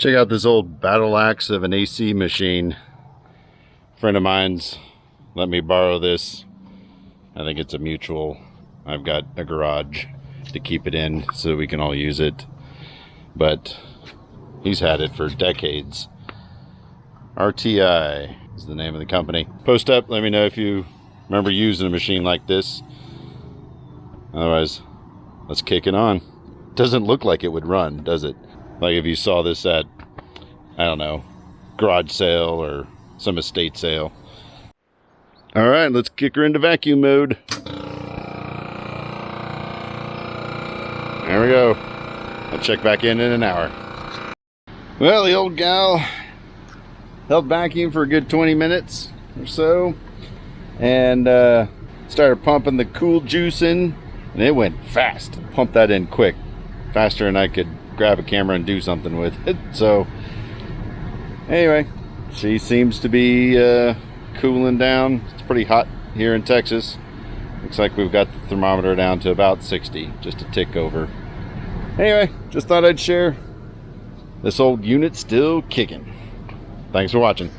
Check out this old battle axe of an AC machine. A friend of mine's let me borrow this. I think it's a mutual. I've got a garage to keep it in so we can all use it. But he's had it for decades. RTI is the name of the company. Post up, let me know if you remember using a machine like this. Otherwise, let's kick it on. Doesn't look like it would run, does it? Like if you saw this at, I don't know, garage sale or some estate sale. All right, let's kick her into vacuum mode. There we go. I'll check back in an hour. Well, the old gal held vacuum for a good 20 minutes or so, and started pumping the cool juice in, and it went fast. Pumped that in quick, faster than I could grab a camera and do something with it. So anyway, she seems to be cooling down. It's pretty hot here in Texas. Looks like we've got the thermometer down to about 60, just a tick over. Anyway, just thought I'd share. This old unit's still kicking. Thanks for watching.